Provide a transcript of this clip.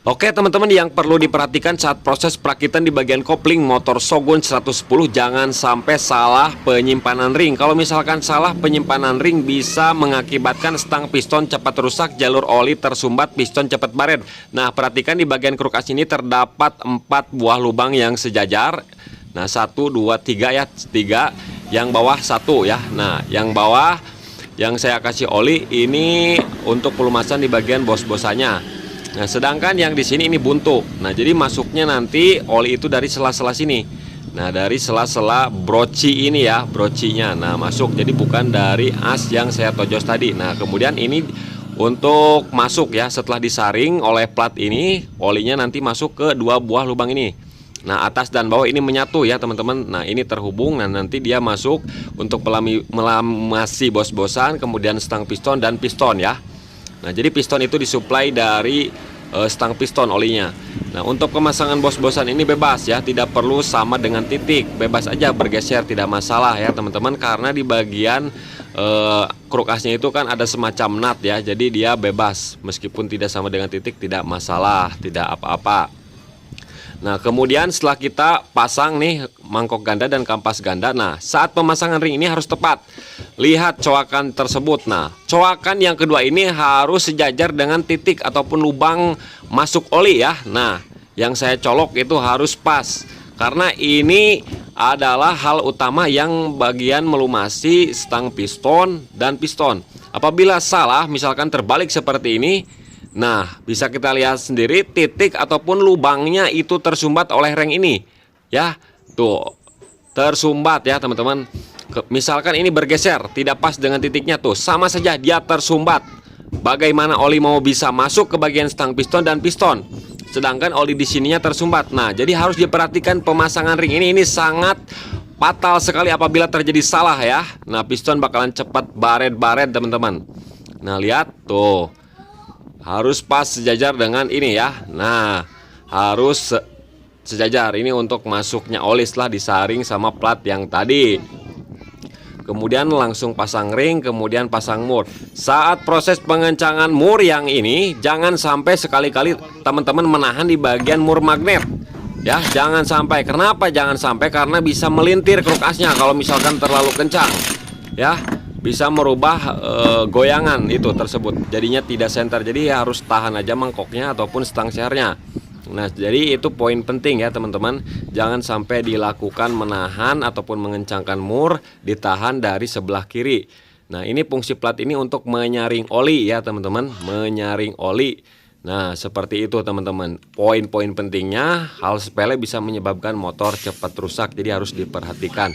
Oke teman-teman, yang perlu diperhatikan saat proses perakitan di bagian kopling motor Shogun 110, jangan sampai salah penyimpanan ring. Kalau misalkan salah penyimpanan ring bisa mengakibatkan stang piston cepat rusak, jalur oli tersumbat, piston cepat baret. Nah, perhatikan di bagian kruk as ini terdapat 4 buah lubang yang sejajar. Nah, 1, 2, 3 ya, 3. Yang bawah 1 ya. Nah, yang bawah yang saya kasih oli ini untuk pelumasan di bagian bos-bosannya. Nah, sedangkan yang di sini ini buntu. Nah, jadi masuknya nanti oli itu dari sela-sela sini. Nah, dari sela-sela broci ini ya, brocinya. Nah, masuk. Jadi bukan dari as yang saya tojos tadi. Nah, kemudian ini untuk masuk ya, setelah disaring oleh plat ini, olinya nanti masuk ke 2 buah lubang ini. Nah, atas dan bawah ini menyatu ya, teman-teman. Nah, ini terhubung. Nah, nanti dia masuk untuk melamasi bos-bosan, kemudian stang piston dan piston ya. Nah, jadi piston itu disuplai dari stang piston olinya. Nah, untuk pemasangan bos-bosan ini bebas ya, tidak perlu sama dengan titik, bebas aja bergeser, tidak masalah ya teman-teman, karena di bagian kruk asnya itu kan ada semacam nut ya, jadi dia bebas meskipun tidak sama dengan titik, tidak masalah, tidak apa-apa. Nah, kemudian setelah kita pasang nih mangkok ganda dan kampas ganda, nah saat pemasangan ring ini harus tepat. Lihat coakan tersebut. Nah, coakan yang kedua ini harus sejajar dengan titik ataupun lubang masuk oli ya. Nah, yang saya colok itu harus pas, karena ini adalah hal utama yang bagian melumasi stang piston dan piston. Apabila salah, misalkan terbalik seperti ini, nah, bisa kita lihat sendiri titik ataupun lubangnya itu tersumbat oleh reng ini. Ya, tuh. Tersumbat ya, teman-teman. Misalkan ini bergeser, tidak pas dengan titiknya tuh, sama saja dia tersumbat. Bagaimana oli mau bisa masuk ke bagian stang piston dan piston? Sedangkan oli di sininya tersumbat. Nah, jadi harus diperhatikan pemasangan ring ini sangat fatal sekali apabila terjadi salah ya. Nah, piston bakalan cepat baret-baret, teman-teman. Nah, lihat tuh. Harus pas sejajar dengan ini ya. Nah, harus sejajar. Ini untuk masuknya oli setelah disaring sama plat yang tadi. Kemudian langsung pasang ring, kemudian pasang mur. Saat proses pengencangan mur yang ini, jangan sampai sekali-kali teman-teman menahan di bagian mur magnet. Ya, jangan sampai. Kenapa jangan sampai? Karena bisa melintir kruk asnya kalau misalkan terlalu kencang. Ya, bisa merubah goyangan itu tersebut, jadinya tidak senter. Jadi harus tahan aja mangkoknya ataupun stang sernya. Nah, jadi itu poin penting ya teman-teman, jangan sampai dilakukan menahan ataupun mengencangkan mur, ditahan dari sebelah kiri. Nah, ini fungsi plat ini untuk menyaring oli ya teman-teman, menyaring oli. Nah, seperti itu teman-teman, poin-poin pentingnya. Hal sepele bisa menyebabkan motor cepat rusak, jadi harus diperhatikan.